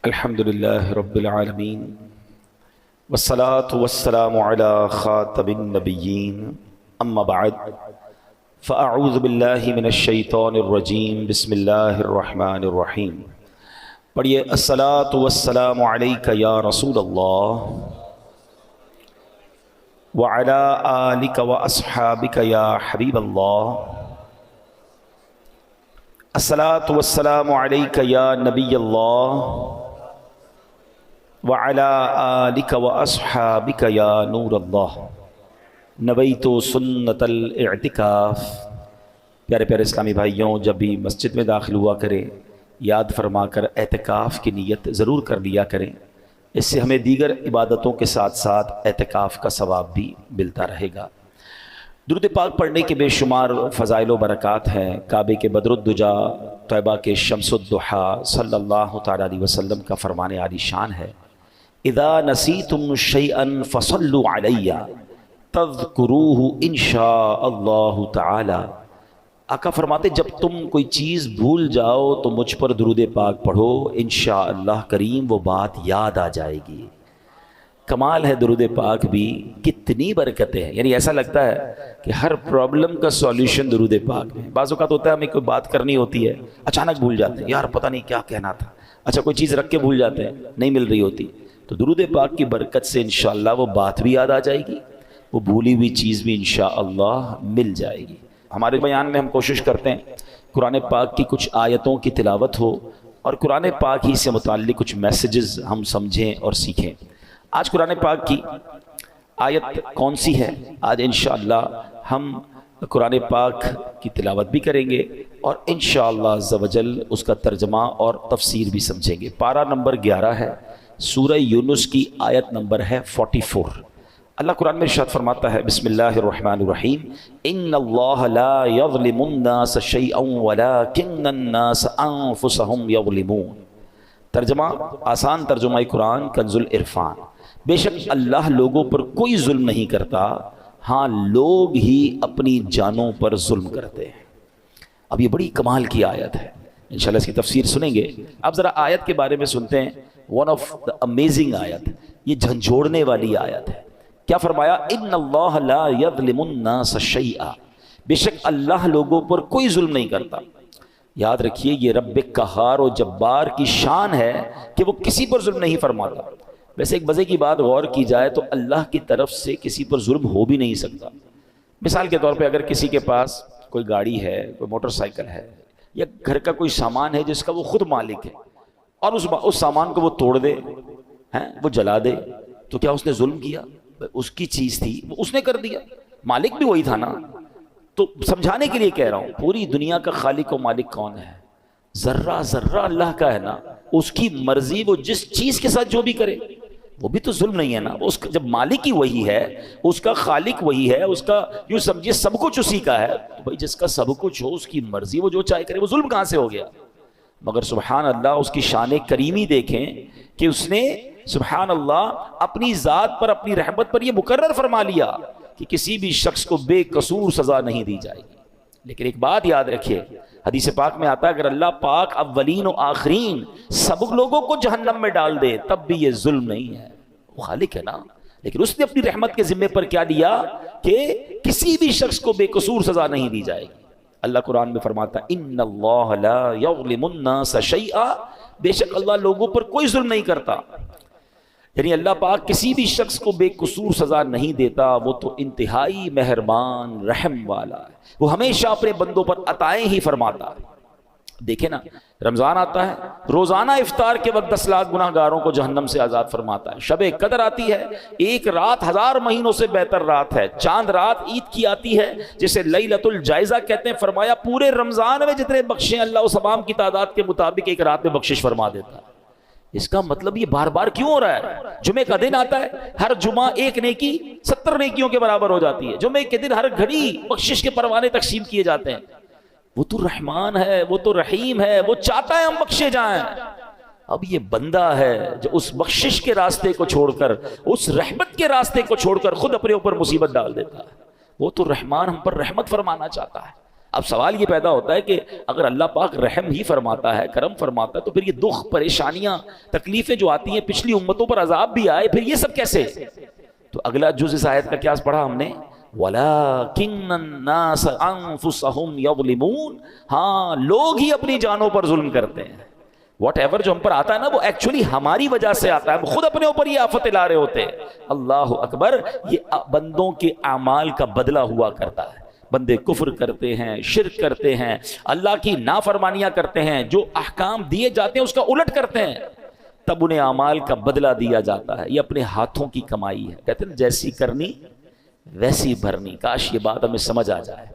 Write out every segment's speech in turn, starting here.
الحمد لله رب العالمين والصلاة والسلام على خاتم النبيين أما بعد فأعوذ بالله من الشيطان الرجيم بسم الله الرحمن الرحيم پڑھیے الصلاة والسلام عليك يا رسول الله وعلى آلك وأصحابك يا حبيب الله الصلاة والسلام عليك يا نبي الله وعلى آلك وأصحابك يا نور الله نویت سنت الاعتکاف۔ پیارے پیارے اسلامی بھائیوں، جب بھی مسجد میں داخل ہوا کریں یاد فرما کر اعتکاف کی نیت ضرور کر لیا کریں، اس سے ہمیں دیگر عبادتوں کے ساتھ ساتھ اعتکاف کا ثواب بھی ملتا رہے گا۔ درود پاک پڑھنے کے بے شمار فضائل و برکات ہیں۔ کعبے کے بدر الدجا، طیبہ کے شمس الضحیٰ صلی اللہ تعالیٰ علیہ وسلم کا فرمان عالی شان ہے، اذا نسیتم شیئا فصلوا علی تذکروہ ان شاء اللہ تعالی۔ آقا فرماتے جب تم کوئی چیز بھول جاؤ تو مجھ پر درود پاک پڑھو، انشاءاللہ کریم وہ بات یاد آ جائے گی۔ کمال ہے درود پاک بھی، کتنی برکتیں ہیں۔ یعنی ایسا لگتا ہے کہ ہر پرابلم کا سولیوشن درود پاک میں۔ بعض اوقات ہوتا ہے ہمیں کوئی بات کرنی ہوتی ہے، اچانک بھول جاتے ہیں، یار پتہ نہیں کیا کہنا تھا، اچھا کوئی چیز رکھ کے بھول جاتے ہیں، نہیں مل رہی ہوتی، تو درود پاک کی برکت سے انشاءاللہ وہ بات بھی یاد آ جائے گی، وہ بھولی ہوئی چیز بھی انشاءاللہ مل جائے گی۔ ہمارے بیان میں ہم کوشش کرتے ہیں قرآن پاک کی کچھ آیتوں کی تلاوت ہو اور قرآن پاک ہی سے متعلق کچھ میسیجز ہم سمجھیں اور سیکھیں۔ آج قرآن پاک کی آیت کون سی ہے؟ آج انشاءاللہ ہم قرآن پاک کی تلاوت بھی کریں گے اور انشاءاللہ عز و جل اس کا ترجمہ اور تفسیر بھی سمجھیں گے۔ پارہ نمبر 11 ہے، سورہ یونس کی آیت نمبر ہے 44۔ اللہ قرآن میں ارشاد فرماتا ہے، بسم اللہ الرحمن الرحیم، ان اللہ لا یظلم الناس شیئا ولکن الناس انفسهم یظلمون۔ ترجمہ، آسان ترجمہ قرآن کنز العرفان، بے شک اللہ لوگوں پر کوئی ظلم نہیں کرتا، ہاں لوگ ہی اپنی جانوں پر ظلم کرتے ہیں۔ اب یہ بڑی کمال کی آیت ہے، انشاءاللہ اس کی تفسیر سنیں گے۔ اب ذرا آیت کے بارے میں سنتے ہیں، ون آف دا امیزنگ آیت، یہ جھنجھوڑنے والی آیت ہے۔ کیا فرمایا؟ ان اللہ لا یظلم الناس شیئا، بے شک اللہ لوگوں پر کوئی ظلم نہیں کرتا۔ یاد رکھیے یہ رب قہار و جبار کی شان ہے کہ وہ کسی پر ظلم نہیں فرماتا۔ ویسے ایک مزے کی بات غور کی جائے تو اللہ کی طرف سے کسی پر ظلم ہو بھی نہیں سکتا۔ مثال کے طور پہ اگر کسی کے پاس کوئی گاڑی ہے، کوئی موٹر سائیکل ہے، یا گھر کا کوئی سامان ہے جس کا وہ خود مالک ہے، اور اس سامان کو وہ توڑ دے، وہ جلا دے، تو کیا اس نے ظلم کیا؟ اس کی چیز تھی، وہ اس نے کر دیا، مالک بھی وہی تھا نا۔ تو سمجھانے کے لیے کہہ رہا ہوں، پوری دنیا کا خالق و مالک کون ہے؟ ذرہ ذرہ اللہ کا ہے نا، اس کی مرضی، وہ جس چیز کے ساتھ جو بھی کرے وہ بھی تو ظلم نہیں ہے نا۔ اس کا جب مالک ہی وہی ہے، اس کا خالق وہی ہے، اس کا یوں سمجھیے سب کچھ اسی کا ہے، تو بھائی جس کا سب کچھ ہو، اس کی مرضی، وہ جو چاہے کرے، وہ ظلم کہاں سے ہو گیا؟ مگر سبحان اللہ اس کی شان کریمی دیکھیں کہ اس نے سبحان اللہ اپنی ذات پر، اپنی رحمت پر یہ مقرر فرما لیا کہ کسی بھی شخص کو بے قصور سزا نہیں دی جائے گی۔ لیکن ایک بات یاد رکھیے، حدیث پاک میں آتا ہے اگر اللہ پاک اولین و آخرین سب لوگوں کو جہنم میں ڈال دے تب بھی یہ ظلم نہیں ہے، وہ خالق ہے نا۔ لیکن اس نے اپنی رحمت کے ذمے پر کیا لیا کہ کسی بھی شخص کو بے قصور سزا نہیں دی جائے گی۔ اللہ قرآن میں فرماتا ہے ان اللہ لا یظلم الناس شیئا، بے شک اللہ لوگوں پر کوئی ظلم نہیں کرتا۔ یعنی اللہ پاک کسی بھی شخص کو بے قصور سزا نہیں دیتا، وہ تو انتہائی مہربان رحم والا ہے، وہ ہمیشہ اپنے بندوں پر عطائیں ہی فرماتا ہے۔ دیکھیں نا، رمضان آتا ہے، روزانہ افطار کے وقت 10 لاکھ گناہ گاروں کو جہنم سے آزاد فرماتا ہے۔ شب قدر آتی ہے، ایک رات 1000 مہینوں سے بہتر رات ہے۔ چاند رات عید کی آتی ہے جسے لیلۃ الجائزہ کہتے ہیں، فرمایا پورے رمضان میں جتنے بخشیں اللہ اس تمام کی تعداد کے مطابق ایک رات میں بخشش فرما دیتا ہے۔ اس کا مطلب یہ بار بار کیوں ہو رہا ہے؟ جمعے کا دن آتا ہے، ہر جمعہ ایک نیکی 70 نیکیوں کے برابر ہو جاتی ہے۔ جمعے کے دن ہر گھڑی بخشش کے پروانے تقسیم کیے جاتے ہیں۔ وہ تو رحمان ہے، وہ تو رحیم ہے، وہ چاہتا ہے ہم بخشے جائیں۔ اب یہ بندہ ہے جو اس بخشش کے راستے کو چھوڑ کر، اس رحمت کے راستے کو چھوڑ کر خود اپنے اوپر مصیبت ڈال دیتا ہے۔ وہ تو رحمان ہم پر رحمت فرمانا چاہتا ہے۔ اب سوال یہ پیدا ہوتا ہے کہ اگر اللہ پاک رحم ہی فرماتا ہے، کرم فرماتا ہے، تو پھر یہ دکھ، پریشانیاں، تکلیفیں جو آتی ہیں، پچھلی امتوں پر عذاب بھی آئے، پھر یہ سب کیسے؟ تو اگلا جز اس آیت کا کیا پڑھا ہم نے؟ وَلَٰكِنَّ النَّاسَ أَنفُسَهُمْ يَظْلِمُونَ، ہاں لوگ ہی اپنی جانوں پر ظلم کرتے ہیں. واٹ ایور جو ہم پر آتا ہے نا، وہ ایکچولی ہماری وجہ سے آتا ہے، ہم خود اپنے اوپر یہ آفت لا رہے ہوتے ہیں. اللہ اکبر. یہ بندوں کے اعمال کا بدلہ ہوا کرتا ہے. بندے کفر کرتے ہیں، شرک کرتے ہیں، اللہ کی نافرمانیاں کرتے ہیں، جو احکام دیے جاتے ہیں اس کا الٹ کرتے ہیں، تب انہیں اعمال کا بدلہ دیا جاتا ہے. یہ اپنے ہاتھوں کی کمائی ہے. کہتے ہیں جیسی کرنی ویسی بھرنی. کاش یہ بات ہمیں سمجھ آ جائے.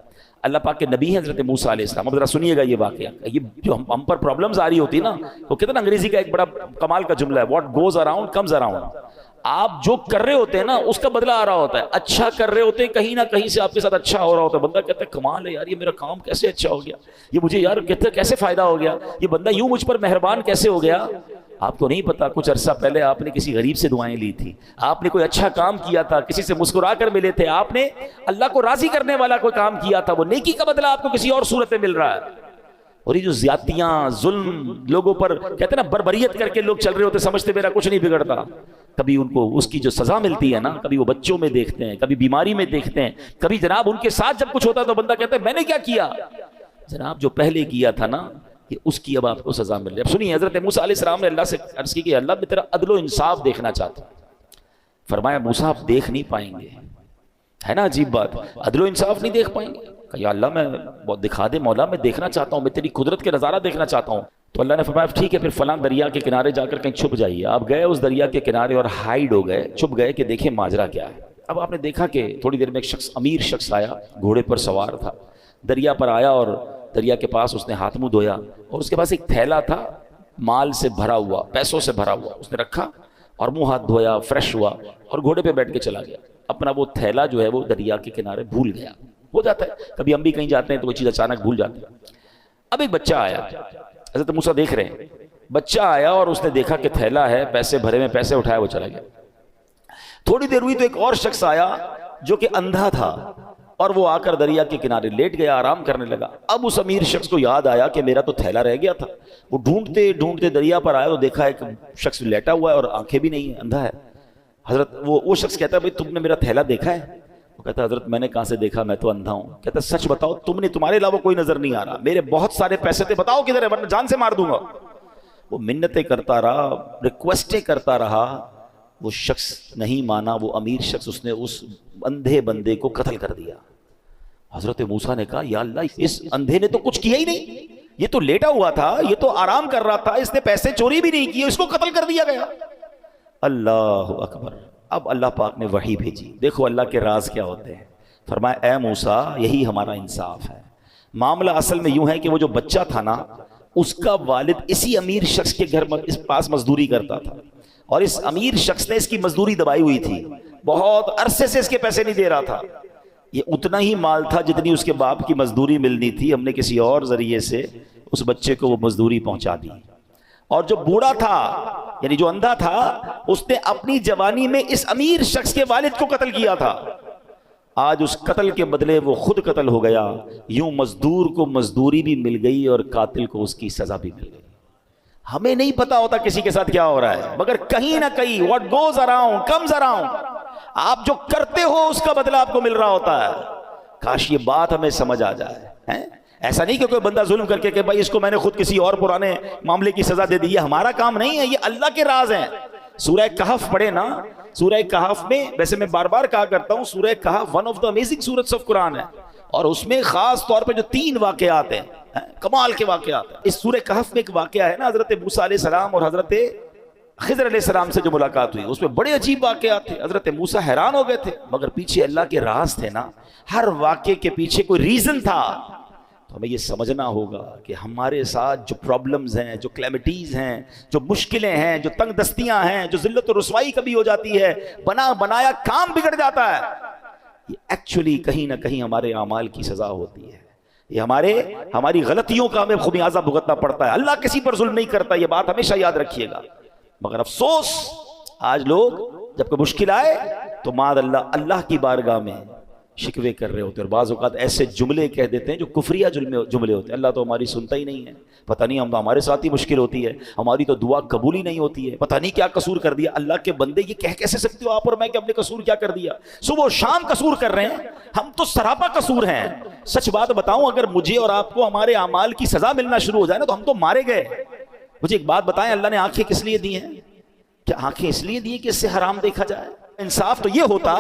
اللہ پاک کے نبی ہیں حضرت موسیٰ علیہ السلام. اب ذرا سنیے گا یہ واقعہ. یہ جو ہم پر پرابلمز آ رہی ہوتی نا، وہ کہتے ہیں نا انگریزی کا ایک بڑا کمال کا جملہ ہے، what goes around comes around. آپ جو کر رہے ہوتے ہیں نا اس کا بدلہ آ رہا ہوتا ہے. اچھا کر رہے ہوتے ہیں، کہیں نہ کہیں سے آپ کے ساتھ اچھا ہو رہا ہوتا ہے. بندہ کہتا ہے کمال ہے یار، یہ میرا کام کیسے اچھا ہو گیا، یہ مجھے یار کیسے فائدہ ہو گیا، یہ بندہ یوں مجھ پر مہربان کیسے ہو گیا. آپ کو نہیں پتا کچھ عرصہ پہلے آپ نے کسی غریب سے دعائیں لی تھی، آپ نے کوئی اچھا کام کیا تھا، کسی سے مسکرا کر ملے تھے، آپ نے اللہ کو راضی کرنے والا کوئی کام کیا تھا، وہ نیکی کا بدلہ آپ کو کسی اور صورت میں مل رہا ہے. اور یہ جو زیادتیاں، ظلم لوگوں پر کہتے ہیں نا، بربریت کر کے لوگ چل رہے ہوتے، سمجھتے میرا کچھ نہیں بگڑتا. کبھی ان کو اس کی جو سزا ملتی ہے نا، کبھی وہ بچوں میں دیکھتے ہیں، کبھی بیماری میں دیکھتے ہیں، کبھی جناب ان کے ساتھ جب کچھ ہوتا ہے تو بندہ کہتا ہے میں نے کیا کیا. جناب جو پہلے کیا تھا نا، کہ اس کی اب آپ کو سزا مل رہی ہے. اب سنیے، حضرت موسیٰ علیہ السلام نے اللہ سے عرض کی کہ اللہ میں تیرا عدل و انصاف دیکھنا چاہتا ہوں. فرمایا موسیٰ آپ دیکھ نہیں پائیں گے. ہے نا عجیب بات، عدل و انصاف نہیں دیکھ پائیں گے. کہ یا اللہ میں بہت دکھا دے مولا، میں دیکھنا چاہتا ہوں، میں تیری قدرت کے نظارہ دیکھنا چاہتا ہوں. تو اللہ نے فرمایا ٹھیک ہے، پھر فلاں دریا کے کنارے جا کر کہیں چھپ جائیے. آپ گئے اس دریا کے کنارے اور ہائیڈ ہو گئے، چھپ گئے کہ دیکھیں ماجرا کیا ہے. اب آپ نے دیکھا کہ تھوڑی دیر میں ایک شخص، امیر شخص آیا، گھوڑے پر سوار تھا، دریا پر آیا اور دریا کے پاس اس نے ہاتھ منہ دھویا اور اس کے پاس ایک تھیلا تھا مال سے بھرا ہوا، پیسوں سے بھرا ہوا. اس نے رکھا اور منہ ہاتھ دھویا، فریش ہوا اور گھوڑے پہ بیٹھ کے چلا گیا. اپنا وہ تھیلا جو ہے وہ دریا کے کنارے بھول گیا. ہو جاتا ہے کبھی ہم بھی کہیں جاتے ہیں تو کوئی چیز اچانک بھول جاتے ہیں. اب ایک بچہ آیا، حضرت موسیٰ دیکھ رہے ہیں، بچہ آیا اور اس نے دیکھا کہ تھیلا ہے، پیسے بھرے میں، پیسے اٹھایا، وہ چلا گیا. تھوڑی دیر ہوئی تو ایک اور شخص آیا جو کہ اندھا تھا اور وہ آ کر دریا کے کنارے لیٹ گیا، آرام کرنے لگا. اب اس امیر شخص کو یاد آیا کہ میرا تو تھیلا رہ گیا تھا. وہ ڈھونڈتے ڈھونڈتے دریا پر آیا تو دیکھا ایک شخص لیٹا ہوا ہے اور آنکھیں بھی نہیں ہیں، اندھا ہے. حضرت وہ شخص کہتا ہے بھائی تم نے میرا تھیلا دیکھا ہے؟ وہ کہتا ہے حضرت میں نے کہاں سے دیکھا، میں تو اندھا ہوں. کہتا ہے سچ بتاؤ، تمہارے علاوہ کوئی نظر نہیں آ رہا، میرے بہت سارے پیسے تھے، بتاؤ کدھر ہے ورنہ جان سے مار دوں گا. وہ منتیں کرتا رہا، ریکویسٹیں کرتا رہا. وہ شخص نہیں مانا، وہ امیر شخص، اس نے اس اندھے بندے کو قتل کر دیا. حضرت موسیٰ نے کہا یا اللہ، اس اندھے نے تو کچھ کیا ہی نہیں، یہ تو لیٹا ہوا تھا، یہ تو آرام کر رہا تھا، اس نے پیسے چوری بھی نہیں کیے، اس کو قتل کر دیا گیا. اللہ اکبر. اب اللہ پاک نے وحی بھیجی. دیکھو اللہ کے راز کیا ہوتے ہیں. فرمایا اے موسیٰ، یہی ہمارا انصاف ہے. معاملہ اصل میں یوں ہے کہ وہ جو بچہ تھا نا، اس کا والد اسی امیر شخص کے گھر اس پاس مزدوری کرتا تھا اور اس امیر شخص نے اس کی مزدوری دبائی ہوئی تھی، بہت عرصے سے اس کے پیسے نہیں دے رہا تھا. یہ اتنا ہی مال تھا جتنی اس کے باپ کی مزدوری ملنی تھی. ہم نے کسی اور ذریعے سے اس بچے کو وہ مزدوری پہنچا دی. اور جو بوڑھا تھا، یعنی جو اندھا تھا، اس نے اپنی جوانی میں اس امیر شخص کے والد کو قتل کیا تھا. آج اس قتل کے بدلے وہ خود قتل ہو گیا. یوں مزدور کو مزدوری بھی مل گئی اور قاتل کو اس کی سزا بھی مل گئی. ہمیں نہیں پتا ہوتا کسی کے ساتھ کیا ہو رہا ہے، مگر کہیں نہ کہیں what goes around comes around. آپ جو کرتے ہو اس کا بدلہ آپ کو مل رہا ہوتا ہے. کاش یہ بات ہمیں سمجھ آ جائے. ایسا نہیں کہ کوئی بندہ ظلم کر کے کہ بھائی اس کو میں نے خود کسی اور پرانے معاملے کی سزا دے دی. یہ ہمارا کام نہیں ہے، یہ اللہ کے راز ہیں. سورہ کہف پڑھے نا، سورہ کہف میں، ویسے میں بار بار کہا کرتا ہوں، Surah Kahf one of the amazing surahs of Quran ہے، اور اس میں خاص طور پہ جو 3 واقعات ہیں، کمال کے واقعات ہیں. اس سورہ کہف میں ایک واقعہ ہے نا، حضرت موسیٰ علیہ السلام اور حضرت خضر علیہ السلام سے جو ملاقات ہوئی، اس میں بڑے عجیب واقعات تھے. حضرت موسیٰ حیران ہو گئے تھے، مگر پیچھے اللہ کے راز تھے نا. ہر واقعے کے پیچھے کوئی ریزن تھا. تو ہمیں یہ سمجھنا ہوگا کہ ہمارے ساتھ جو پرابلمز ہیں، جو کلیمٹیز ہیں، جو مشکلیں ہیں، جو تنگ دستیاں ہیں، جو ذلت و رسوائی کبھی ہو جاتی ہے، بنایا کام بگڑ جاتا ہے، یہ ایکچولی کہیں نہ کہیں ہمارے اعمال کی سزا ہوتی ہے. یہ ہماری غلطیوں کا ہمیں خمیازہ بھگتنا پڑتا ہے. اللہ کسی پر ظلم نہیں کرتا، یہ بات ہمیشہ یاد رکھیے گا. مگر افسوس، آج لوگ جب کوئی مشکل آئے تو معاذ اللہ کی بارگاہ میں شکوے کر رہے ہوتے ہیں، اور بعض اوقات ایسے جملے کہہ دیتے ہیں جو کفریہ جملے ہوتے ہیں، اللہ تو ہماری سنتا ہی نہیں ہے، پتہ نہیں ہمارے ساتھ ہی مشکل ہوتی ہے، ہماری تو دعا قبول ہی نہیں ہوتی ہے، پتہ نہیں کیا قصور کر دیا۔ اللہ کے بندے یہ کہہ کیسے سکتے ہو آپ اور میں کہ ہم نے قصور کیا کر دیا؟ صبح و شام قصور کر رہے ہیں، ہم تو سراپا قصور ہیں۔ سچ بات بتاؤں، اگر مجھے اور آپ کو ہمارے اعمال کی سزا ملنا شروع ہو جائے نا تو ہم تو مارے گئے۔ مجھے ایک بات بتائیں، اللہ نے آنکھیں کس لیے دی ہیں؟ کیا آنکھیں اس لیے دی کہ اس سے حرام دیکھا جائے؟ انصاف تو یہ ہوتا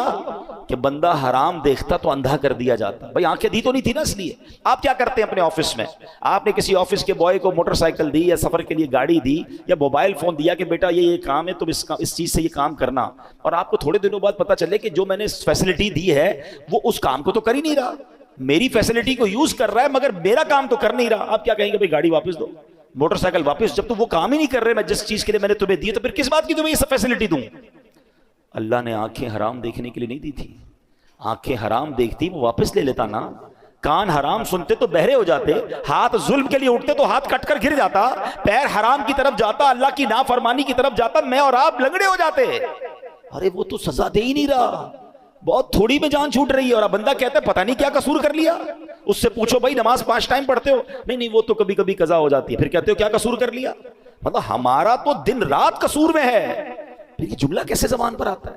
کہ بندہ حرام دیکھتا تو اندھا کر دیا جاتا۔ بھائی آنکھیں دی تو نہیں تھی نا اس لیے۔ آپ کیا کرتے ہیں اپنے آفس میں؟ آپ نے کسی آفس کے بوائے کو موٹر سائیکل دی یا سفر کے لیے گاڑی دی یا موبائل فون دیا کہ بیٹا یہ کام ہے، تم اس چیز سے یہ کام کرنا، اور آپ کو تھوڑے دنوں بعد پتہ چلے کہ جو میں نے فیسلٹی دی ہے وہ اس کام کو تو کر ہی نہیں رہا، میری فیسلٹی کو یوز کر رہا ہے مگر میرا کام تو کر نہیں رہا۔ آپ کیا کہیں گے؟ بھائی گاڑی واپس دو، موٹر سائیکل واپس، جب تو وہ کام ہی نہیں کر رہے میں جس چیز کے لیے میں نے تمہیں دی، تو پھر کس بات کی تمہیں یہ سب فیسلٹی دوں؟ اللہ نے آنکھیں حرام دیکھنے کے لیے نہیں دی تھی، آنکھیں حرام دیکھتی وہ واپس لے لیتا نا، کان حرام سنتے تو بہرے ہو جاتے، ہاتھ ظلم کے لیے اٹھتے تو ہاتھ کٹ کر گر جاتا، پیر حرام کی طرف جاتا، اللہ کی نافرمانی کی طرف جاتا، میں اور آپ لنگڑے ہو جاتے۔ ارے وہ تو سزا دے ہی نہیں رہا، بہت تھوڑی میں جان چھوٹ رہی ہے، اور بندہ کہتا ہے پتہ نہیں کیا قصور کر لیا۔ اس سے پوچھو بھائی نماز 5 ٹائم پڑھتے ہو؟ نہیں وہ تو کبھی کبھی قضا ہو جاتی ہے۔ پھر کہتے ہو کیا قصور کر لیا؟ مطلب ہمارا تو دن رات قصور میں ہے۔ پھر یہ جملہ کیسے زبان پر آتا ہے؟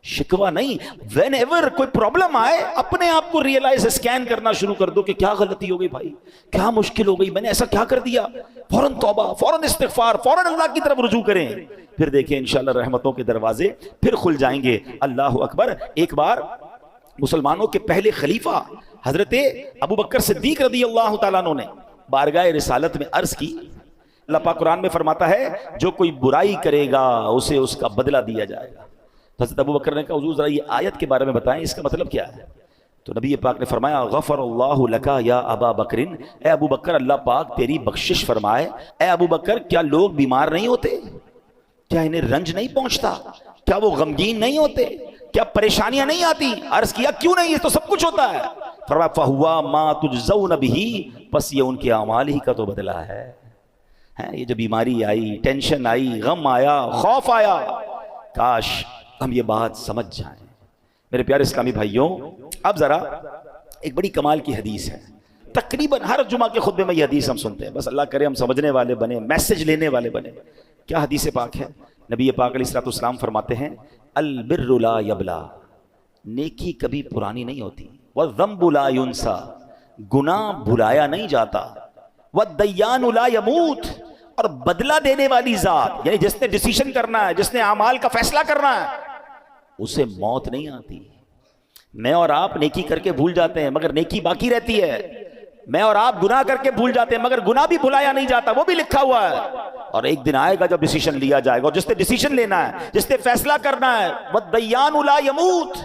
شکوہ نہیں، وین ایور کوئی پرابلم آئے اپنے آپ کو ریئلائز اسکین کرنا شروع کر دو کہ کیا غلطی ہو گئی بھائی، کیا مشکل ہو گئی، میں نے ایسا کیا کر دیا، فوراً توبہ، فوراً استغفار، فوراً اللہ کی طرف رجوع کریں، پھر دیکھیں انشاءاللہ رحمتوں کے دروازے پھر کھل جائیں گے۔ اللہ اکبر۔ ایک بار مسلمانوں کے پہلے خلیفہ حضرت ابو بکر صدیق رضی اللہ تعالیٰ عنہ نے بارگاہ رسالت میں عرض کی، اللہ پاک قرآن میں فرماتا ہے جو کوئی برائی کرے گا اسے اس کا بدلہ دیا جائے گا۔ حضرت ابو بکر نے کہا حضور ذرا یہ آیت کے بارے میں بتائیں، اس کا مطلب کیا ہے؟ تو نبی پاک نے فرمایا غفر اللہ لکا یا ابا بکر، اے ابو بکر اللہ پاک تیری بخشش فرمائے۔ اے ابو بکر کیا لوگ بیمار نہیں ہوتے؟ کیا انہیں رنج نہیں پہنچتا؟ کیا وہ غمگین نہیں ہوتے؟ کیا پریشانیاں نہیں آتی؟ عرض کیا کیوں نہیں، یہ تو سب کچھ ہوتا ہے۔ فرمایا فہوا ما تجزون بہ، پس یہ ان کے اعمال ہی کا تو بدلہ ہے۔ یہ جو بیماری آئی، ٹینشن آئی، غم آیا، خوف آیا، کاش ہم یہ بات سمجھ جائیں۔ میرے پیارے اسلامی بھائیوں، اب ذرا ایک بڑی کمال کی حدیث ہے، تقریباً ہر جمعہ کے خطبے میں یہ حدیث ہم سنتے ہیں، بس اللہ کرے ہم سمجھنے والے بنے، میسج لینے والے بنے۔ کیا حدیث پاک ہے؟ نبی پاک علیہ الصلوۃ والسلام فرماتے ہیں البر لا یبلا، نیکی کبھی پرانی نہیں ہوتی، والذنب لا ینسا، گناہ بھلایا نہیں جاتا، والدیان لا یموت، اور بدلہ دینے والی ذات یعنی جس نے ڈیسیشن کرنا ہے، جس نے اعمال کا فیصلہ کرنا ہے، اسے موت نہیں آتی۔ میں اور آپ نیکی کر کے بھول جاتے ہیں مگر نیکی باقی رہتی ہے، میں اور آپ گناہ کر کے بھول جاتے ہیں مگر گناہ بھی بھلایا نہیں جاتا، وہ بھی لکھا ہوا ہے، اور ایک دن آئے گا جب ڈیسیشن لیا جائے گا، اور جس نے ڈیسیشن لینا ہے، جس نے فیصلہ کرنا ہے، والدیان لا یموت،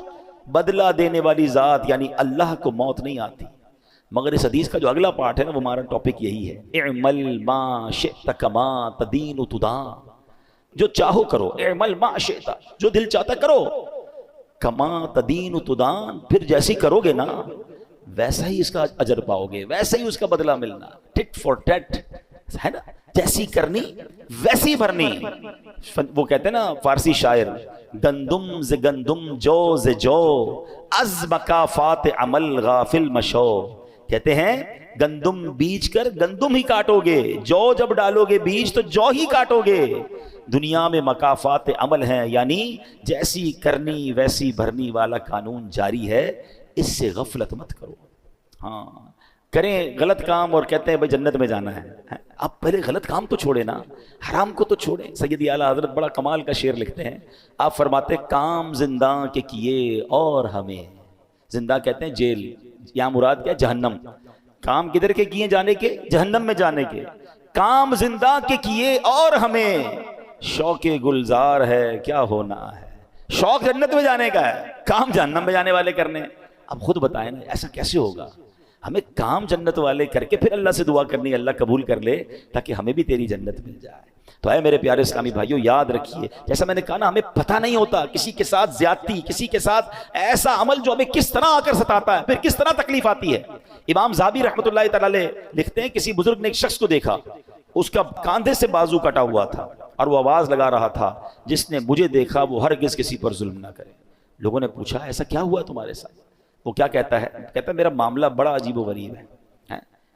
بدلہ دینے والی ذات یعنی اللہ کو موت نہیں آتی۔ مگر اس حدیث کا جو اگلا پارٹ ہے نا وہ ہمارا ٹاپک یہی ہے، اعمل ما شئت کما تدین تدان، جو چاہو کرو، اعمل ما شئت، جو دل چاہتا کرو، کما تدین تدان، پھر جیسی کرو گے نا ویسا ہی اس کا اجر پاؤ گے، ویسا ہی اس کا بدلہ ملنا، ٹٹ فار ٹٹ ہے نا، جیسی کرنی ویسی بھرنی۔ وہ کہتے ہیں نا فارسی شاعر، گندم ز گندم جو ز جو، از مکافات عمل غافل مشو، کہتے ہیں گندم بیج کر گندم ہی کاٹو گے، جو جب ڈالو گے بیج تو جو ہی کاٹو گے۔ دنیا میں مکافات عمل ہیں، یعنی جیسی کرنی ویسی بھرنی والا قانون جاری ہے، اس سے غفلت مت کرو۔ ہاں کریں غلط کام اور کہتے ہیں بھائی جنت میں جانا ہے، آپ پہلے غلط کام تو چھوڑیں نا، حرام کو تو چھوڑیں۔ سیدی اعلیٰ حضرت بڑا کمال کا شعر لکھتے ہیں، آپ فرماتے کام زندہ کے کیے اور ہمیں، زندہ کہتے ہیں جیل، یہاں مراد کیا؟ جہنم۔ کام کدھر کے کیے؟ جانے کے، جہنم میں جانے کے۔ کام زندہ کے کیے اور ہمیں شوق گلزار ہے کیا ہونا ہے، شوق جنت میں جانے کا ہے، کام جہنم میں جانے والے کرنے۔ اب خود بتائیں نا ایسا کیسے ہوگا؟ ہمیں کام جنت والے کر کے پھر اللہ سے دعا کرنی، اللہ قبول کر لے تاکہ ہمیں بھی تیری جنت مل جائے۔ تو اے میرے پیارے اسلامی بھائیوں یاد رکھیے، جیسا میں نے کہا نا ہمیں پتہ نہیں ہوتا کسی کے ساتھ زیادتی، کسی کے ساتھ ایسا عمل جو ہمیں کس طرح آ کر ستاتا ہے، پھر کس طرح تکلیف آتی ہے۔ امام ذہبی رحمۃ اللہ تعالی علیہ لکھتے ہیں کسی بزرگ نے ایک شخص کو دیکھا، اس کا کاندھے سے بازو کٹا ہوا تھا اور وہ آواز لگا رہا تھا جس نے مجھے دیکھا وہ ہرگز کسی پر ظلم نہ کرے۔ لوگوں نے پوچھا ایسا کیا ہوا تمہارے ساتھ؟ وہ کیا کہتا ہے؟ کہتا ہے میرا معاملہ بڑا عجیب و غریب ہے.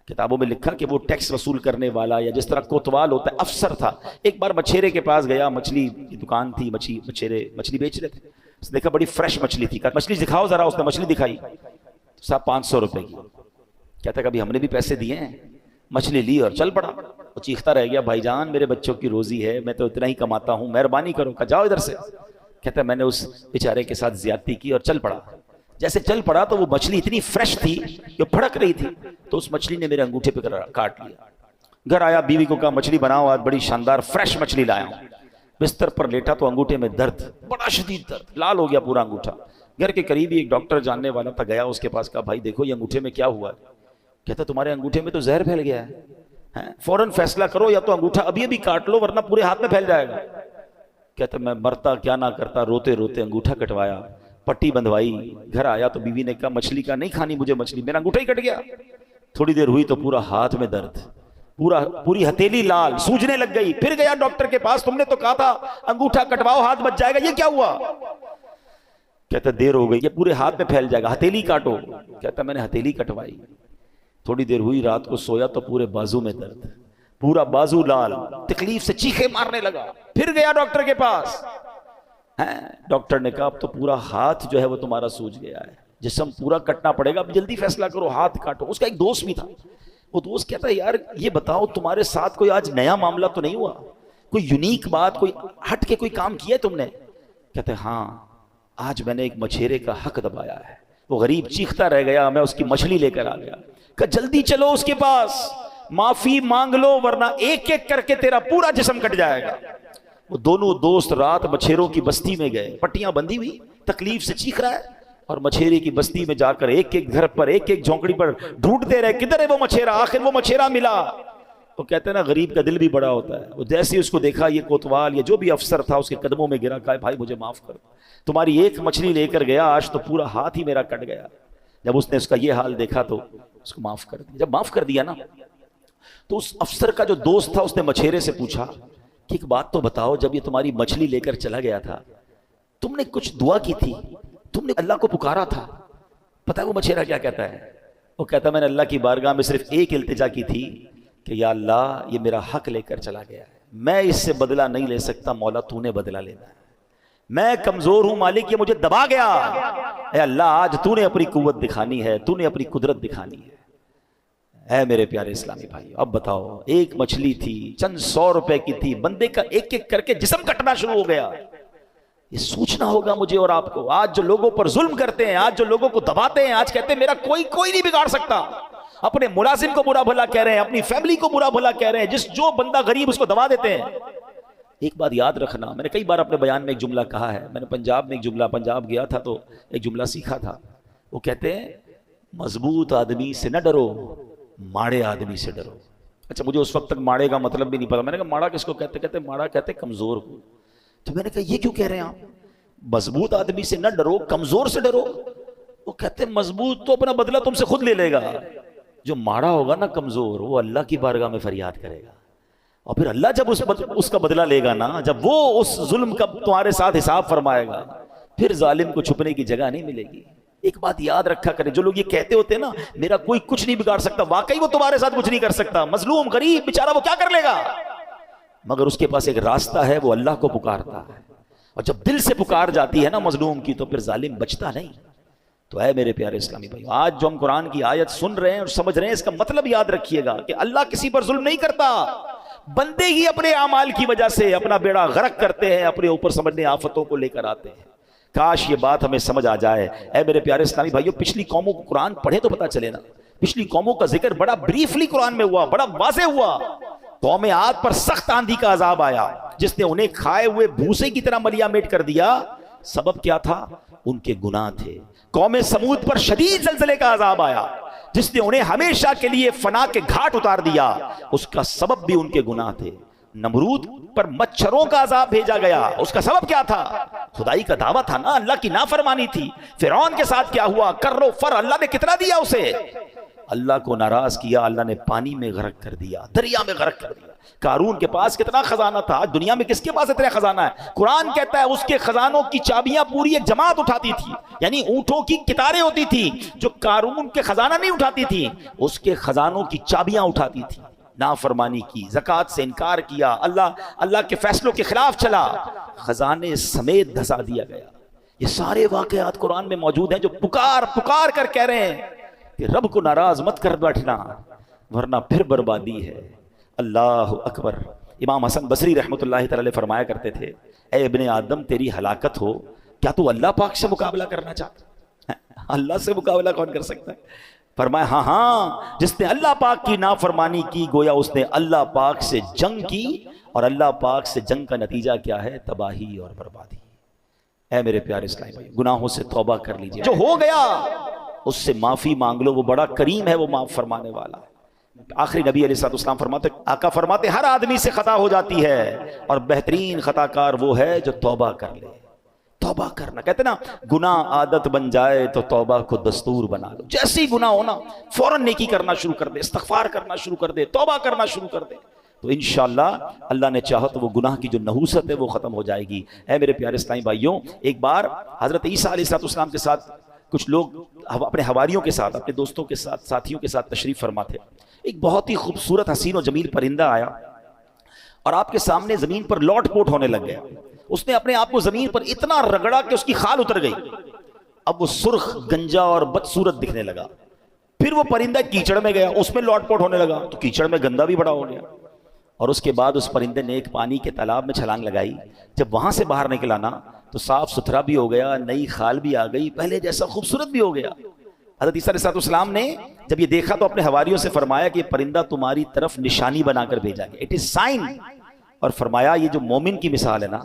کتابوں میں لکھا کہ وہ ٹیکس وصول کرنے والا یا جس طرح کوتوال ہوتا ہے افسر تھا. ایک بار مچھیرے کے پاس گیا, مچھلی کی دکان تھی, مچھیرے مچھلی بیچ رہے تھے. اس نے دیکھا بڑی فریش مچھلی تھی, کہا مچھلی دکھاؤ ذرا. اس نے مچھلی دکھائی, صاحب 500 روپے کی. کہتا ہے کبھی ہم نے بھی پیسے دیے ہیں. مچھلی لی اور چل پڑا. وہ چیختا رہ گیا, بھائی جان میرے بچوں کی روزی ہے, میں تو اتنا ہی کماتا ہوں, مہربانی کرو. کہا جاؤ ادھر سے. کہتا ہے میں نے اس بیچارے کے ساتھ زیادتی کی اور چل پڑا. جیسے چل پڑا تو وہ مچھلی اتنی فریش تھی کہ پھڑک رہی تھی, تو اس مچھلی نے میرے انگوٹھے پہ کاٹ لیا. گھر آیا, بیوی کو کہا مچھلی بناؤ, آج بڑی شاندار فریش مچھلی لایا ہوں. بستر پر لیٹا تو انگوٹھے میں درد, بڑا شدید درد, لال ہو گیا پورا انگوٹھا. گھر کے قریب ہی ایک ڈاکٹر جاننے والا تھا, گیا اس کے پاس, کہا بھائی دیکھو یہ انگوٹھے میں کیا ہوا ہے. کہتا تمہارے انگوٹھے میں تو زہر پھیل گیا ہے, فوراً فیصلہ کرو, یا تو انگوٹھا ابھی ابھی کاٹ لو ورنہ پورے ہاتھ میں پھیل جائے گا. کہتا میں مرتا کیا نہ کرتا, روتے روتے انگوٹھا کٹوایا, پٹی بندھوائی. گھر آیا تو بیوی نے کہا مچھلی کا نہیں کھانی مجھے مچھلی, میرا انگوٹھا ہی کٹ گیا. تھوڑی دیر ہوئی تو پورا ہاتھ میں درد, پوری ہتھیلی لال, سوجنے لگ گئی. پھر گیا ڈاکٹر کے پاس, تم نے تو کہا تھا انگوٹھا کٹواؤ ہاتھ بچ جائے گا, یہ کیا ہوا؟ کہتا دیر ہو گئی, یہ پورے ہاتھ میں پھیل جائے گا, ہتھیلی کاٹو. کہتا میں نے ہتھیلی کٹوائی. تھوڑی دیر ہوئی, رات کو سویا تو پورے بازو میں درد, پورا بازو لال, تکلیف سے چیخے مارنے لگا. پھر گیا ڈاکٹر کے پاس. ڈاکٹر نے کہا اب تو پورا ہاتھ جو ہے وہ تمہارا سوج گیا ہے, جسم پورا کٹنا پڑے گا, اب جلدی فیصلہ کرو, ہاتھ کاٹو. اس کا ایک دوست بھی تھا, وہ دوست کہتا ہے یار یہ بتاؤ تمہارے ساتھ کوئی آج نیا معاملہ تو نہیں ہوا, کوئی یونیک بات, کوئی ہٹ کے کوئی کام کیا تم نے؟ کہتے ہاں آج میں نے ایک مچھیرے کا حق دبایا ہے. وہ غریب چیختا رہ گیا, میں اس کی مچھلی لے کر آ گیا. کہ جلدی چلو اس کے پاس, معافی مانگ لو ورنہ ایک ایک کر کے تیرا پورا جسم کٹ جائے گا. وہ دونوں دوست رات مچھیروں کی بستی میں گئے, پٹیاں بندھی ہوئی, تکلیف سے چیخ رہا ہے, اور مچھیرے کی بستی میں جا کر ایک ایک گھر پر, ایک ایک جھونکڑی پر ڈھونڈتے رہے, کدھر ہے وہ مچھیرا. آخر وہ مچھیرا ملا. وہ کہتے ہیں نا غریب کا دل بھی بڑا ہوتا ہے. وہ جیسے اس کو دیکھا, یہ کوتوال یا جو بھی افسر تھا اس کے قدموں میں گرا, کہا بھائی مجھے معاف کر, تمہاری ایک مچھلی لے کر گیا, آج تو پورا ہاتھ ہی میرا کٹ گیا. جب اس نے اس کا یہ حال دیکھا تو اس کو معاف کر دیا. جب معاف کر دیا نا تو اس افسر کا جو دوست تھا اس نے مچھیرے سے پوچھا کہ ایک بات تو بتاؤ, جب یہ تمہاری مچھلی لے کر چلا گیا تھا تم نے کچھ دعا کی تھی, تم نے اللہ کو پکارا تھا؟ پتہ ہے وہ مچھیرا کیا کہتا ہے؟ وہ کہتا ہے میں نے اللہ کی بارگاہ میں صرف ایک التجا کی تھی کہ یا اللہ یہ میرا حق لے کر چلا گیا ہے, میں اس سے بدلہ نہیں لے سکتا, مولا تو نے بدلہ لینا ہے, میں کمزور ہوں مالک, یہ مجھے دبا گیا, اے اللہ آج تو نے اپنی قوت دکھانی ہے, تو نے اپنی قدرت دکھانی ہے. اے میرے پیارے اسلامی بھائی, اب بتاؤ ایک مچھلی تھی, چند 100 روپے کی تھی, بندے کا ایک ایک کر کے جسم کٹنا شروع ہو گیا. یہ سوچنا ہوگا مجھے اور آپ کو. آج جو لوگوں پر ظلم کرتے ہیں, آج جو لوگوں کو دباتے ہیں, آج کہتے ہیں میرا کوئی نہیں بگاڑ سکتا, اپنے ملازم کو برا بھلا کہہ رہے ہیں, اپنی فیملی کو برا بھلا کہہ رہے ہیں, جو بندہ غریب اس کو دبا دیتے ہیں. ایک بات یاد رکھنا, میں نے کئی بار اپنے بیان میں ایک جملہ کہا ہے, میں نے پنجاب میں ایک جملہ, پنجاب گیا تھا تو ایک جملہ سیکھا تھا. وہ کہتے ہیں مضبوط آدمی سے نہ ڈرو, ماڑے آدمی سے ڈرو. اچھا مجھے اس وقت تک ماڑے کا مطلب بھی نہیں پتا. میں نے کہا ماڑا کس کو کہتے؟ کہتے ماڑا کہتے کمزور کو. تو میں نے کہا یہ کیوں کہہ رہے ہیں آپ, مضبوط آدمی سے نہ ڈرو کمزور سے ڈرو؟ وہ کہتے ہیں مضبوط تو اپنا بدلہ تم سے خود لے لے گا, جو ماڑا ہوگا نا کمزور, وہ اللہ کی بارگاہ میں فریاد کرے گا, اور پھر اللہ جب اس کا بدلہ لے گا نا, جب وہ اس ظلم کا تمہارے ساتھ حساب فرمائے گا, پھر ظالم کو چھپنے کی جگہ نہیں ملے گی. ایک بات یاد رکھا کریں, جو لوگ یہ کہتے ہوتے ہیں نا میرا کوئی کچھ نہیں بگاڑ سکتا, واقعی وہ تمہارے ساتھ کچھ نہیں کر سکتا. مظلوم غریب بیچارہ وہ کیا کر لے گا, مگر اس کے پاس ایک راستہ ہے, وہ اللہ کو پکارتا ہے, اور جب دل سے پکار جاتی ہے نا مظلوم کی, تو پھر ظالم بچتا نہیں. تو اے میرے پیارے اسلامی بھائی, آج جو ہم قرآن کی آیت سن رہے ہیں اور سمجھ رہے ہیں, اس کا مطلب یاد رکھیے گا کہ اللہ کسی پر ظلم نہیں کرتا, بندے ہی اپنے اعمال کی وجہ سے اپنا بیڑا غرق کرتے ہیں, اپنے اوپر سمجھنے آفتوں کو لے کر آتے ہیں. کاش یہ بات ہمیں سمجھ آ جائے. اے میرے پیارے اسلامی بھائیو, پچھلی قوموں کو قرآن پڑھے تو پتہ چلے نا, پچھلی قوموں کا ذکر بڑا بریفلی قرآن میں ہوا, بڑا واضح ہوا. قوم عاد پر سخت آندھی کا عذاب آیا, جس نے انہیں کھائے ہوئے بھوسے کی طرح ملیا میٹ کر دیا. سبب کیا تھا؟ ان کے گناہ تھے. قوم سمود پر شدید زلزلے کا عذاب آیا, جس نے انہیں ہمیشہ کے لیے فنا کے گھاٹ اتار دیا. اس کا سبب بھی ان کے گناہ تھے. نمرود پر مچھروں کا عذاب بھیجا گیا, اس کا سبب کیا تھا؟ خدائی کا دعویٰ تھا نا, اللہ کی نافرمانی تھی. فرعون کے ساتھ کیا ہوا؟ کرو فر, اللہ نے کتنا دیا اسے. اللہ کو ناراض کیا، اللہ نے پانی میں غرق کر دیا، دریا میں غرق کر دیا۔ قارون کے پاس کتنا خزانہ تھا، آج دنیا میں کس کے پاس اتنا خزانہ ہے؟ قرآن کہتا ہے اس کے خزانوں کی چابیاں پوری ایک جماعت اٹھاتی تھی، یعنی اونٹوں کی قطاریں ہوتی تھی جو قارون کے خزانہ نہیں اٹھاتی تھی، اس کے خزانوں کی چابیاں اٹھاتی تھی۔ نافرمانی کی، زکوٰۃ سے انکار کیا، اللہ کے فیصلوں کے خلاف چلا، خزانے سمیت دھسا دیا گیا۔ یہ سارے واقعات قرآن میں موجود ہیں جو پکار کر کہہ رہے ہیں کہ رب کو ناراض مت کر بیٹھنا ورنہ پھر بربادی ہے۔ اللہ اکبر۔ امام حسن بصری رحمۃ اللہ تعالی فرمایا کرتے تھے، اے ابن آدم تیری ہلاکت ہو، کیا تو اللہ پاک سے مقابلہ کرنا چاہتا ہے؟ اللہ سے مقابلہ کون کر سکتا ہے؟ فرمایا ہاں، جس نے اللہ پاک کی نافرمانی کی گویا اس نے اللہ پاک سے جنگ کی، اور اللہ پاک سے جنگ کا نتیجہ کیا ہے؟ تباہی اور بربادی۔ اے میرے پیارے اسلامی بھائی، گناہوں سے توبہ کر لیجئے، جو ہو گیا اس سے معافی مانگ لو، وہ بڑا کریم ہے، وہ معاف فرمانے والا ہے۔ آخری نبی علیہ الصلوۃ والسلام فرماتے، آقا فرماتے ہر آدمی سے خطا ہو جاتی ہے اور بہترین خطا کار وہ ہے جو توبہ کر لے۔ توبہ کرنا، کہتے نا گناہ عادت بن جائے تو توبہ کو دستور بنا لو۔ جیسے ہی گناہ ہونا فوراً نیکی کرنا شروع کر دے، استغفار کرنا شروع کر دے، توبہ کرنا شروع کر دے، تو انشاءاللہ اللہ نے چاہا تو وہ گناہ کی جو نحوست ہے وہ ختم ہو جائے گی۔ اے میرے پیارے اسلامی بھائیوں، ایک بار حضرت عیسیٰ علیہ السلام کے ساتھ کچھ لوگ اپنے حواریوں کے ساتھ، اپنے دوستوں کے ساتھ، ساتھیوں کے ساتھ تشریف فرما تھے۔ ایک بہت ہی خوبصورت حسین و جمیل پرندہ آیا اور آپ کے سامنے زمین پر لوٹ پوٹ ہونے لگ گیا۔ اس نے اپنے آپ کو زمین پر اتنا رگڑا کہ اس کی خال اتر گئی، اب وہ سرخ، گنجا اور بدصورت دکھنے لگا۔ پھر وہ پرندہ کیچڑ میں گیا، اس میں لوٹ پوٹ ہونے لگا تو کیچڑ میں گندا بھی بڑا ہو گیا، اور اس کے بعد اس پرندے نے ایک پانی کے تالاب میں چھلانگ لگائی۔ جب وہاں سے باہر نکلا نا تو صاف ستھرا بھی ہو گیا، نئی خال بھی آ گئی، پہلے جیسا خوبصورت بھی ہو گیا۔ حضرت عیسیٰ علیہ السلام نے جب یہ دیکھا تو اپنے حواریوں سے فرمایا کہ یہ پرندہ تمہاری طرف نشانی بنا کر بھیجا گیا، اٹ از سائن۔ اور فرمایا یہ جو مومن کی مثال ہے نا،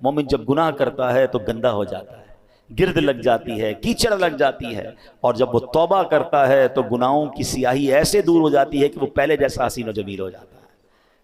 مومن جب گناہ کرتا ہے تو گندا ہو جاتا ہے، گرد لگ جاتی ہے، کیچڑ لگ جاتی ہے، اور جب وہ توبہ کرتا ہے تو گناہوں کی سیاہی ایسے دور ہو جاتی ہے کہ وہ پہلے جیسا حسین و جمیل ہو جاتا ہے۔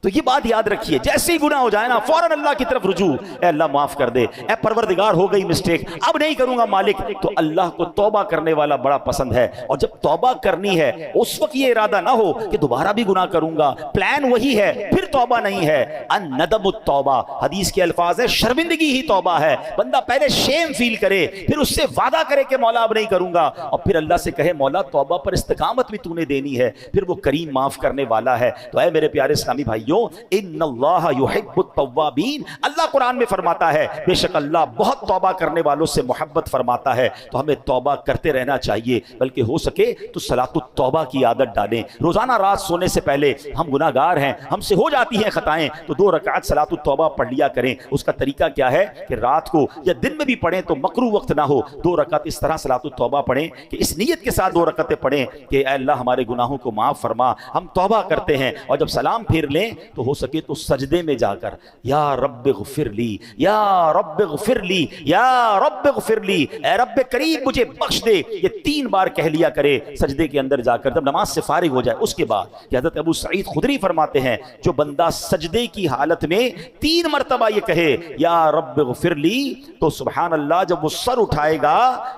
تو یہ بات یاد رکھیے، جیسے ہی گناہ ہو جائے نا فوراً اللہ کی طرف رجوع، اے اللہ معاف کر دے، اے پروردگار ہو گئی مسٹیک، اب نہیں کروں گا مالک۔ تو اللہ کو توبہ کرنے والا بڑا پسند ہے، اور جب توبہ کرنی ہے اس وقت یہ ارادہ نہ ہو کہ دوبارہ بھی گناہ کروں گا، پلان وہی ہے، پھر توبہ نہیں ہے۔ الندم التوبہ، حدیث کے الفاظ ہے شرمندگی ہی توبہ ہے۔ بندہ پہلے شیم فیل کرے، پھر اس سے وعدہ کرے کہ مولا اب نہیں کروں گا، اور پھر اللہ سے کہے مولا توبہ پر استقامت بھی تو نے دینی ہے، پھر وہ کریم معاف کرنے والا ہے۔ تو اے میرے پیارے اسلامی بھائیوں، ان اللہ یحب التوابین، اللہ قرآن میں فرماتا ہے بے شک اللہ بہت توبہ کرنے والوں سے محبت فرماتا ہے۔ تو ہمیں توبہ کرتے رہنا چاہیے، بلکہ ہو سکے تو صلاۃ التوبہ کی عادت ڈالیں۔ روزانہ رات سونے سے پہلے، ہم گناہ گار ہیں، ہم سے ہو جاتی ہیں خطائیں، تو 2 رکعت صلاۃ التوبہ پڑھ لیا کریں۔ اس کا طریقہ کیا ہے کہ رات کو یا دن میں بھی پڑھیں تو مکروہ وقت نہ ہو، 2 رکعت اس طرح صلاۃ التوبہ پڑھیں کہ اس نیت کے ساتھ 2 رکعتیں پڑھیں کہ اے اللہ ہمارے گناہوں کو معاف فرما، ہم توبہ کرتے ہیں، اور جب سلام پھیر لیں تو ہو سکے تو سجدے میں جا کر یا رب اغفر لی، یا رب اغفر لی، یا رب اغفر لی، اے رب کریم مجھے بخش دے، یہ 3 بار کہہ لیا کرے سجدے کے اندر جا کر جب نماز سے فارغ ہو جائے۔ اس کے بعد کہ حضرت ابو سعید خدری فرماتے ہیں جو بندہ سجدے کی حالت میں 3 مرتبہ یہ کہے یا رب اغفر لی، تو سبحان اللہ جب وہ سر اٹھائے گا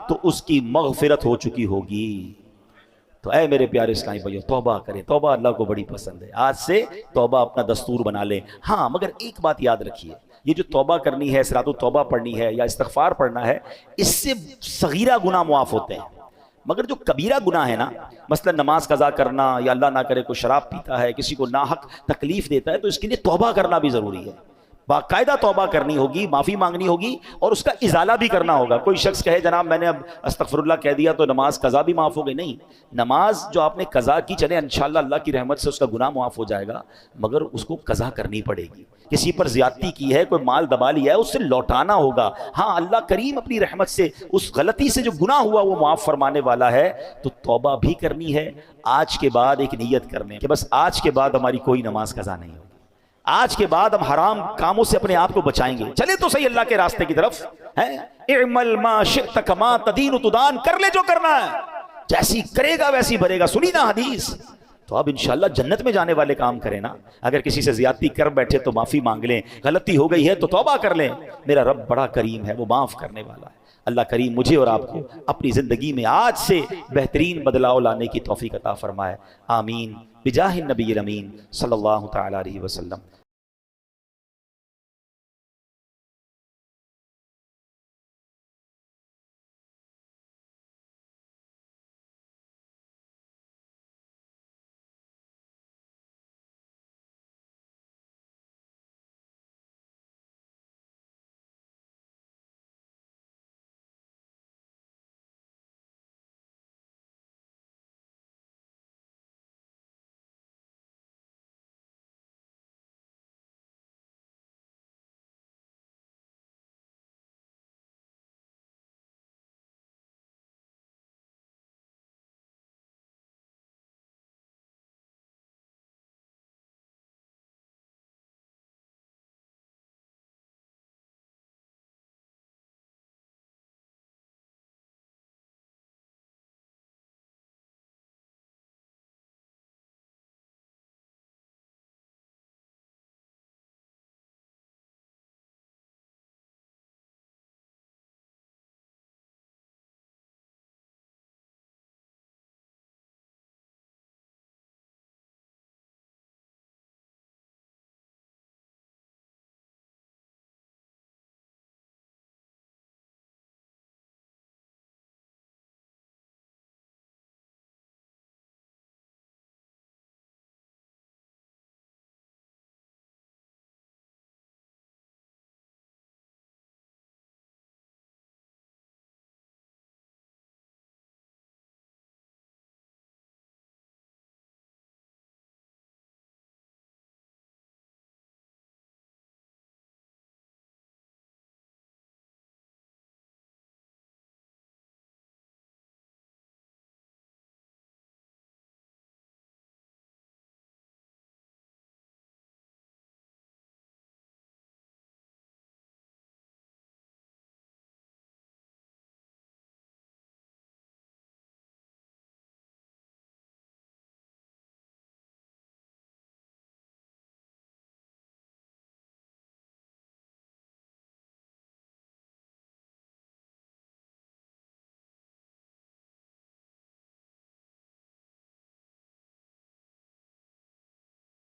تو اس کی مغفرت ہو چکی ہوگی۔ تو اے میرے پیارے اسلامی بھائیو، توبہ کریں، توبہ اللہ کو بڑی پسند ہے۔ آج سے توبہ اپنا دستور بنا لیں۔ ہاں مگر ایک بات یاد رکھیے، یہ جو توبہ کرنی ہے، صلاۃ التوبہ پڑھنی ہے یا استغفار پڑھنا ہے، اس سے صغیرہ گناہ معاف ہوتے ہیں، مگر جو کبیرہ گناہ ہے نا، مثلا نماز قضا کرنا، یا اللہ نہ کرے کوئی شراب پیتا ہے، کسی کو ناحق تکلیف دیتا ہے، تو اس کے لیے توبہ کرنا بھی ضروری ہے۔ باقاعدہ توبہ کرنی ہوگی، معافی مانگنی ہوگی، اور اس کا ازالہ بھی کرنا ہوگا۔ کوئی شخص کہے جناب میں نے اب استغفر اللہ کہہ دیا تو نماز قضا بھی معاف ہو گئی، نہیں، نماز جو آپ نے قضا کی، چلے انشاءاللہ اللہ کی رحمت سے اس کا گناہ معاف ہو جائے گا، مگر اس کو قضا کرنی پڑے گی۔ کسی پر زیادتی کی ہے، کوئی مال دبا لیا ہے، اس سے لوٹانا ہوگا۔ ہاں اللہ کریم اپنی رحمت سے اس غلطی سے جو گناہ ہوا وہ معاف فرمانے والا ہے، تو توبہ بھی کرنی ہے۔ آج کے بعد ایک نیت کرنے کہ بس آج کے بعد ہماری کوئی نماز قضا نہیں ہوگی، آج کے بعد ہم حرام کاموں سے اپنے آپ کو بچائیں گے۔ چلے تو صحیح اللہ کے راستے کی طرف، اعمل ما شئت کما تدین تدان، کر لے جو کرنا ہے، جیسی کرے گا ویسی بھرے گا، سنی نا حدیث۔ تو اب انشاءاللہ جنت میں جانے والے کام کریں نا۔ اگر کسی سے زیادتی کر بیٹھے تو معافی مانگ لیں، غلطی ہو گئی ہے تو توبہ کر لیں، میرا رب بڑا کریم ہے، وہ معاف کرنے والا ہے۔ اللہ کریم مجھے اور آپ کو اپنی زندگی میں آج سے بہترین بدلاؤ لانے کی توفیق عطا فرمائے، آمین بجاہ النبی الامین صلی اللہ تعالی علیہ وسلم۔